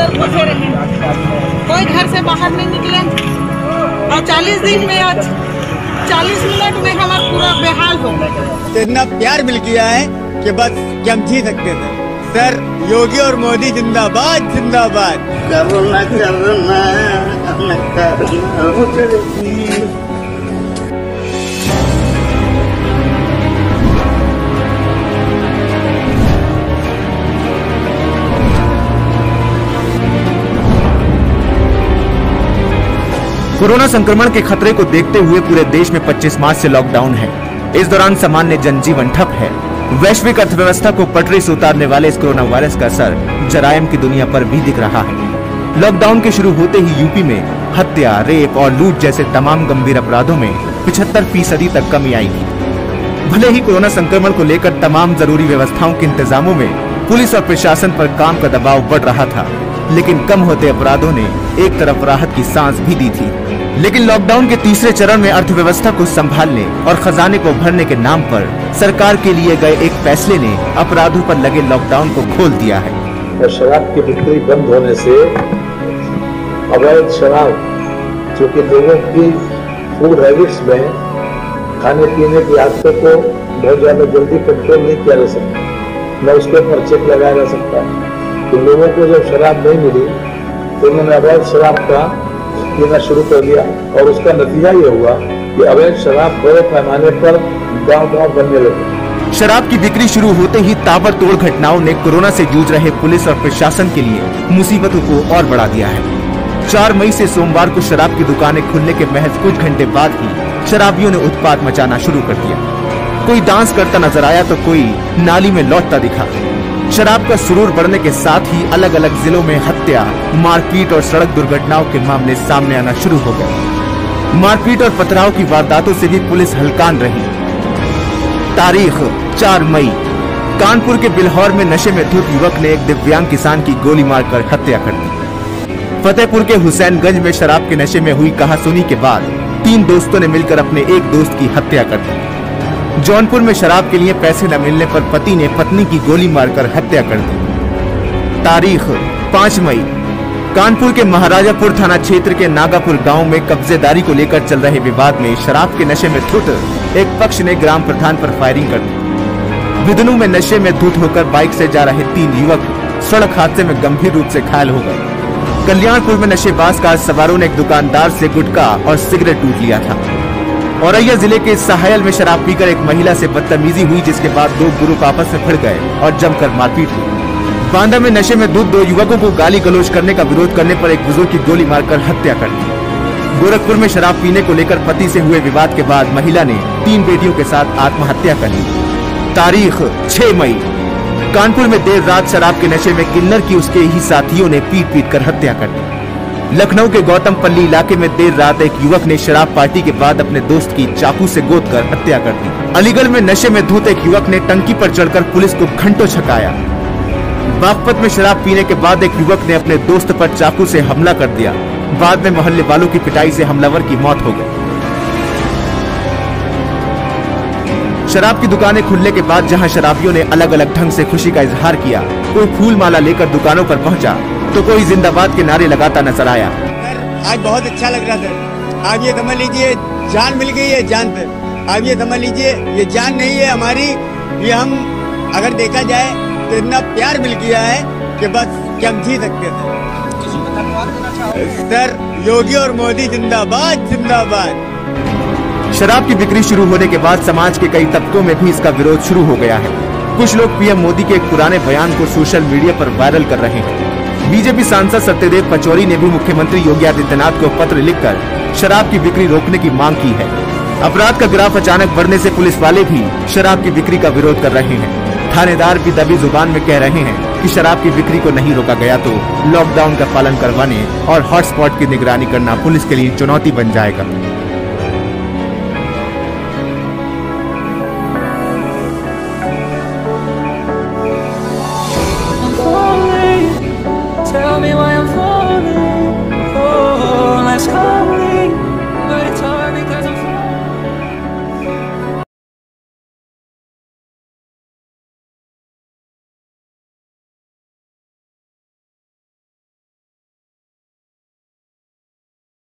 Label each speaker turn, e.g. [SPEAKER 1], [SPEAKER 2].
[SPEAKER 1] अंदर घुसे रहे, कोई घर से बाहर नहीं निकले। और 40 दिन में आज 40 मिनट में हमारा पूरा बेहाल हो गया।
[SPEAKER 2] इतना प्यार मिल गया है कि बस क्या हम जी सकते थे। सर योगी और मोदी जिंदाबाद जिंदाबाद।
[SPEAKER 3] करुणा करुणा
[SPEAKER 4] कोरोना संक्रमण के खतरे को देखते हुए पूरे देश में 25 मार्च से लॉकडाउन है। इस दौरान सामान्य जनजीवन ठप है। वैश्विक अर्थव्यवस्था को पटरी से उतारने वाले इस कोरोना वायरस का असर जराइम की दुनिया पर भी दिख रहा है। लॉकडाउन के शुरू होते ही यूपी में हत्या, रेप और लूट जैसे तमाम गंभीर अपराधों में 75% तक कमी आई थी। भले ही कोरोना संक्रमण को लेकर तमाम जरूरी व्यवस्थाओं के इंतजामों में पुलिस और प्रशासन पर काम का दबाव बढ़ रहा था, लेकिन कम होते अपराधों ने एक तरफ राहत की सांस भी दी थी। लेकिन लॉकडाउन के तीसरे चरण में अर्थव्यवस्था को संभालने और खजाने को भरने के नाम पर सरकार के लिए गए एक फैसले ने अपराधों पर लगे लॉकडाउन को खोल दिया है।
[SPEAKER 5] और शराब की बिक्री बंद होने से अवैध शराब, जो कि लोगों की फूड हैबिट्स में खाने पीने की आदतों को बहुत ज्यादा जल्दी कंट्रोल नहीं किया जा सकता, न उसके ऊपर चेक लगाया जा सकता। तो लोगों को जब शराब नहीं मिली तो उन्होंने अवैध शराब का पीना शुरू कर दिया और उसका नतीजा ये हुआ कि अवैध शराब बड़े पैमाने पर गांव-गांव बनने लगे।
[SPEAKER 4] शराब की बिक्री शुरू होते ही ताबड़तोड़ घटनाओं ने कोरोना से जूझ रहे पुलिस और प्रशासन के लिए मुसीबतों को और बढ़ा दिया है। 4 मई से सोमवार को शराब की दुकानें खुलने के महज कुछ घंटे बाद ही शराबियों ने उत्पात मचाना शुरू कर दिया। कोई डांस करता नजर आया तो कोई नाली में लौटता दिखा। शराब का सुरूर बढ़ने के साथ ही अलग अलग जिलों में हत्या, मारपीट और सड़क दुर्घटनाओं के मामले सामने आना शुरू हो गए। मारपीट और पथराव की वारदातों से भी पुलिस हलकान रही। तारीख 4 मई, कानपुर के बिल्हौर में नशे में धुत युवक ने एक दिव्यांग किसान की गोली मारकर हत्या कर दी। फतेहपुर के हुसैनगंज में शराब के नशे में हुई कहासुनी के बाद 3 दोस्तों ने मिलकर अपने एक दोस्त की हत्या कर दी। जौनपुर में शराब के लिए पैसे न मिलने पर पति ने पत्नी की गोली मारकर हत्या कर दी। तारीख 5 मई, कानपुर के महाराजापुर थाना क्षेत्र के नागापुर गांव में कब्जेदारी को लेकर चल रहे विवाद में शराब के नशे में धुत एक पक्ष ने ग्राम प्रधान पर फायरिंग कर दी। विदनू में नशे में धुत होकर बाइक से जा रहे 3 युवक सड़क हादसे में गंभीर रूप से घायल हो गए। कल्याणपुर में नशेबाज कार सवारों ने एक दुकानदार से गुटखा और सिगरेट लूट लिया था। औरैया जिले के सहायल में शराब पीकर एक महिला से बदतमीजी हुई, जिसके बाद 2 ग्रुप आपस में भिड़ गए और जमकर मारपीट हुई। बांदा में नशे में धुत 2 युवकों को गाली गलौज करने का विरोध करने पर एक बुजुर्ग की गोली मारकर हत्या कर दी। गोरखपुर में शराब पीने को लेकर पति से हुए विवाद के बाद महिला ने 3 बेटियों के साथ आत्महत्या कर ली। तारीख 6 मई, कानपुर में देर रात शराब के नशे में किन्नर की उसके ही साथियों ने पीट कर हत्या कर दी। लखनऊ के गौतमपल्ली इलाके में देर रात एक युवक ने शराब पार्टी के बाद अपने दोस्त की चाकू से गोदकर हत्या कर दी। अलीगढ़ में नशे में धुत एक युवक ने टंकी पर चढ़कर पुलिस को घंटों छकाया। बागपत में शराब पीने के बाद एक युवक ने अपने दोस्त पर चाकू से हमला कर दिया। बाद में मोहल्ले वालों की पिटाई से हमलावर की मौत हो गई। शराब की दुकानें खुलने के बाद जहां शराबियों ने अलग अलग ढंग से खुशी का इजहार किया, कोई फूल माला लेकर दुकानों पर पहुंचा तो कोई जिंदाबाद के नारे लगाता नजर आया।
[SPEAKER 2] आज बहुत अच्छा लग रहा था। आप ये समझ लीजिए जान मिल गई है जान पे। आप ये समझ लीजिए ये जान नहीं है हमारी, ये हम अगर देखा जाए तो इतना प्यार मिल गया है कि बस क्या हम जी सकते थे। सर योगी और मोदी जिंदाबाद जिंदाबाद।
[SPEAKER 4] शराब की बिक्री शुरू होने के बाद समाज के कई तबकों में भी इसका विरोध शुरू हो गया है। कुछ लोग पीएम मोदी के एक पुराने बयान को सोशल मीडिया पर वायरल कर रहे हैं। बीजेपी सांसद सत्यदेव पचौरी ने भी मुख्यमंत्री योगी आदित्यनाथ को पत्र लिखकर शराब की बिक्री रोकने की मांग की है। अपराध का ग्राफ अचानक बढ़ने से पुलिस वाले भी शराब की बिक्री का विरोध कर रहे हैं। थानेदार भी दबी जुबान में कह रहे हैं कि शराब की बिक्री को नहीं रोका गया तो लॉकडाउन का पालन करवाने और हॉटस्पॉट की निगरानी करना पुलिस के लिए चुनौती बन जाएगा।